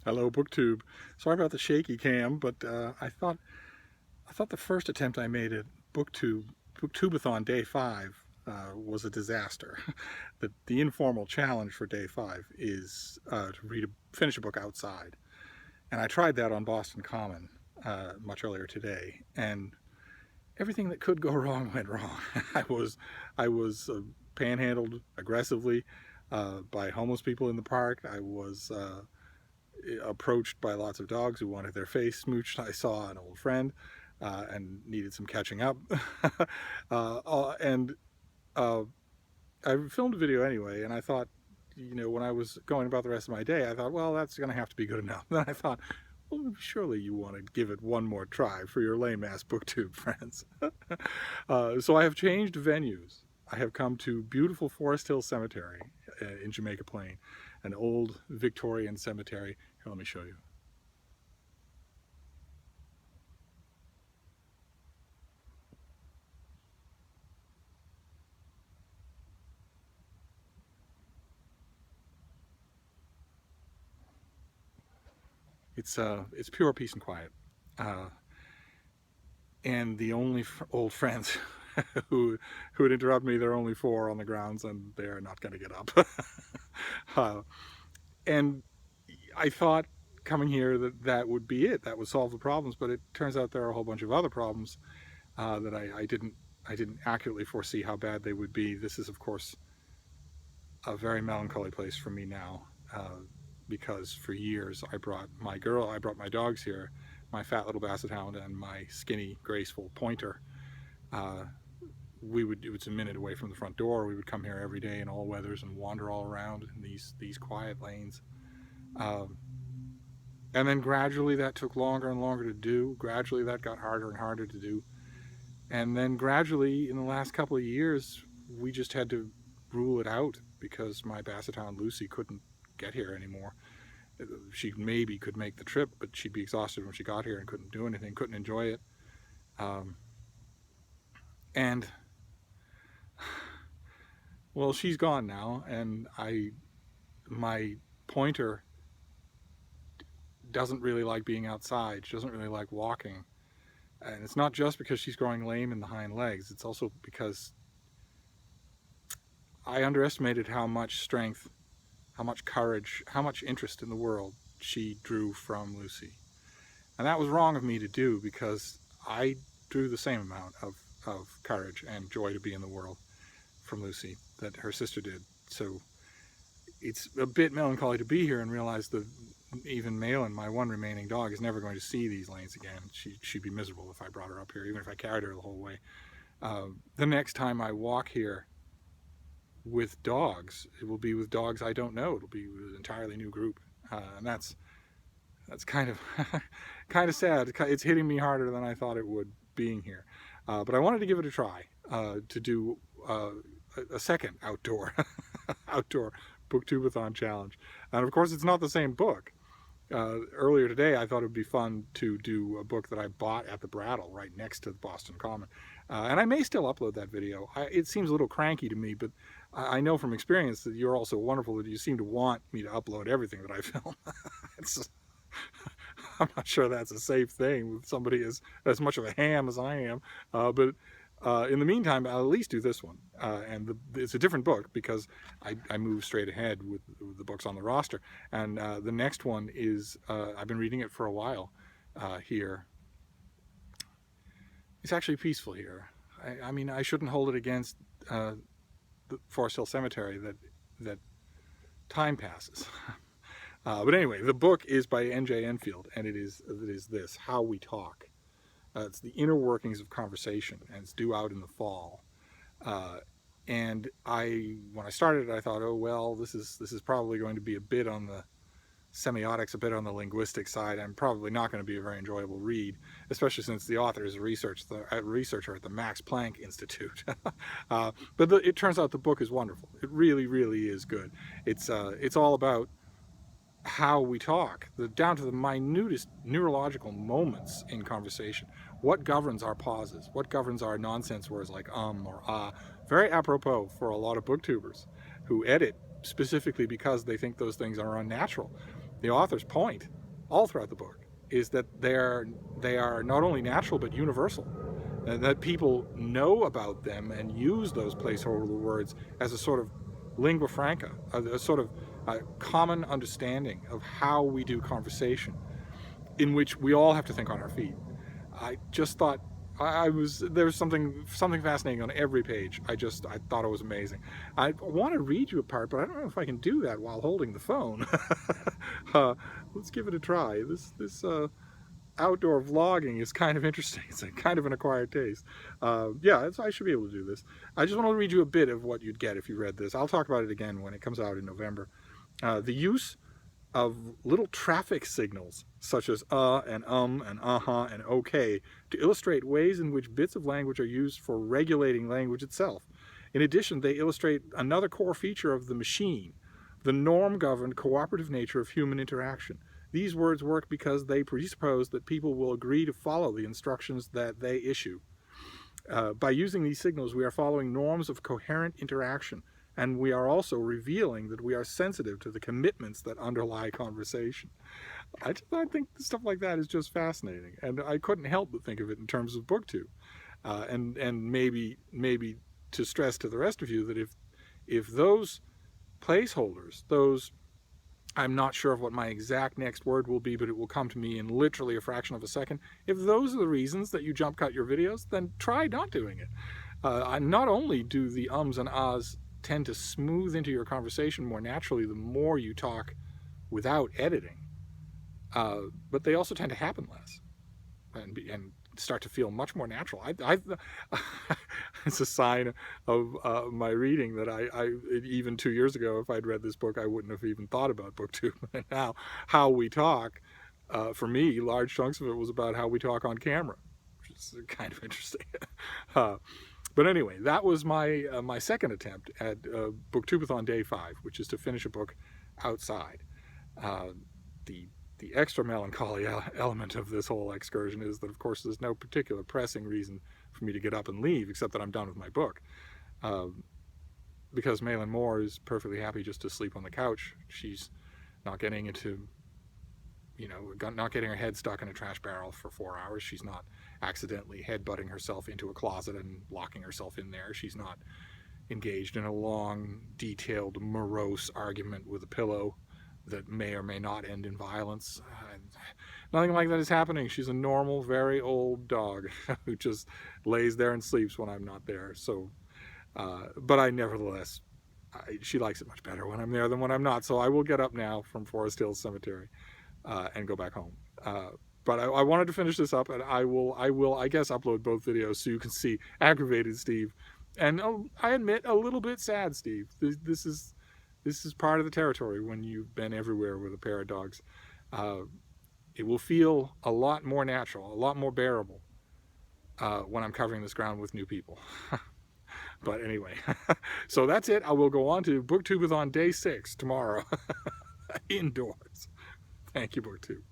Hello, BookTube. Sorry about the shaky cam, but I thought the first attempt I made at BookTube-a-Thon Day 5 was a disaster. The informal challenge for Day 5 is to finish a book outside, and I tried that on Boston Common much earlier today, and everything that could go wrong went wrong. I was panhandled aggressively by homeless people in the park. I was approached by lots of dogs who wanted their face smooched. I saw an old friend and needed some catching up. And I filmed a video anyway, and I thought, when I was going about the rest of my day, I thought, well, that's going to have to be good enough. Then I thought, well, surely you want to give it one more try for your lame-ass BookTube friends. So I have changed venues. I have come to beautiful Forest Hill Cemetery in Jamaica Plain, an old Victorian cemetery. Here, let me show you. It's pure peace and quiet. And the only old friends who would interrupt me, there are only 4 on the grounds, and they're not going to get up. And I thought coming here that would be it. That would solve the problems, but it turns out there are a whole bunch of other problems that I didn't accurately foresee how bad they would be. This is, of course, a very melancholy place for me now, because for years I brought my dogs here, my fat little basset hound and my skinny, graceful pointer. It was a minute away from the front door. We would come here every day in all weathers and wander all around in these quiet lanes. And then gradually that took longer and longer to do. Gradually that got harder and harder to do. And then gradually, in the last couple of years, we just had to rule it out because my basset hound Lucy couldn't get here anymore. She maybe could make the trip, but she'd be exhausted when she got here and couldn't do anything, couldn't enjoy it. And well, she's gone now, and my pointer doesn't really like being outside. She doesn't really like walking. And it's not just because she's growing lame in the hind legs. It's also because I underestimated how much strength, how much courage, how much interest in the world she drew from Lucy. And that was wrong of me to do, because I drew the same amount of courage and joy to be in the world from Lucy that her sister did. So it's a bit melancholy to be here and realize that even Malin, my one remaining dog, is never going to see these lanes again. She'd be miserable if I brought her up here, even if I carried her the whole way. The next time I walk here with dogs, it will be with dogs I don't know. It'll be with an entirely new group, and that's kind of kind of sad. It's hitting me harder than I thought it would being here, but I wanted to give it a try to do a second outdoor BookTube-a-Thon challenge. And of course, it's not the same book. Earlier today, I thought it would be fun to do a book that I bought at the Brattle right next to the Boston Common. And I may still upload that video. It seems a little cranky to me, but I know from experience that you're also wonderful, that you seem to want me to upload everything that I film. I'm not sure that's a safe thing with somebody as much of a ham as I am, but in the meantime, I'll at least do this one. And it's a different book because I move straight ahead with the books on the roster. And the next one is, I've been reading it for a while here. It's actually peaceful here. I mean, I shouldn't hold it against the Forest Hill Cemetery that time passes. But anyway, the book is by N.J. Enfield, and it is this, How We Talk. It's the inner workings of conversation, and it's due out in the fall. And when I started it, I thought, oh well, this is probably going to be a bit on the semiotics, a bit on the linguistic side. I'm probably not going to be a very enjoyable read, especially since the author is a researcher at the Max Planck Institute. But it turns out the book is wonderful. It really, really is good. It's all about how we talk, down to the minutest neurological moments in conversation. What governs our pauses? What governs our nonsense words like or ah? Very apropos for a lot of booktubers who edit specifically because they think those things are unnatural. the author's point all throughout the book is that they are not only natural but universal, and that people know about them and use those placeholder words as a sort of lingua franca, a sort of common understanding of how we do conversation, in which we all have to think on our feet. I just thought there was something fascinating on every page. I thought it was amazing. I want to read you a part, but I don't know if I can do that while holding the phone. Let's give it a try. This outdoor vlogging is kind of interesting. It's kind of an acquired taste. Yeah, I should be able to do this. I just want to read you a bit of what you'd get if you read this. I'll talk about it again when it comes out in November. The use of little traffic signals such as and uh-huh and okay to illustrate ways in which bits of language are used for regulating language itself. In addition, they illustrate another core feature of the machine, the norm-governed cooperative nature of human interaction. These words work because they presuppose that people will agree to follow the instructions that they issue. By using these signals, we are following norms of coherent interaction, and we are also revealing that we are sensitive to the commitments that underlie conversation. I think stuff like that is just fascinating, and I couldn't help but think of it in terms of BookTube, and maybe to stress to the rest of you that if those placeholders, those, I'm not sure of what my exact next word will be, but it will come to me in literally a fraction of a second. If those are the reasons that you jump cut your videos, then try not doing it. Not only do the ums and ahs tend to smooth into your conversation more naturally the more you talk without editing, but they also tend to happen less and start to feel much more natural. It's a sign of my reading that I even 2 years ago, if I'd read this book, I wouldn't have even thought about BookTube. And now how we talk, for me, large chunks of it was about how we talk on camera, which is kind of interesting. But anyway, that was my second attempt at BookTube-a-Thon Day 5, which is to finish a book outside. The extra melancholy element of this whole excursion is that, of course, there's no particular pressing reason for me to get up and leave, except that I'm done with my book. Because Malin Moore is perfectly happy just to sleep on the couch. She's not getting into, not getting her head stuck in a trash barrel for 4 hours. She's not accidentally headbutting herself into a closet and locking herself in there. She's not engaged in a long, detailed, morose argument with a pillow that may or may not end in violence. Nothing like that is happening. She's a normal, very old dog who just lays there and sleeps when I'm not there. So, but I nevertheless, she likes it much better when I'm there than when I'm not. So I will get up now from Forest Hills Cemetery and go back home. But I wanted to finish this up, and I will, I guess, upload both videos so you can see aggravated Steve, and I admit, a little bit sad Steve. This is part of the territory when you've been everywhere with a pair of dogs. It will feel a lot more natural, a lot more bearable when I'm covering this ground with new people. But anyway, so that's it. I will go on to BookTube-a-Thon Day 6 tomorrow, indoors. Thank you, BookTube.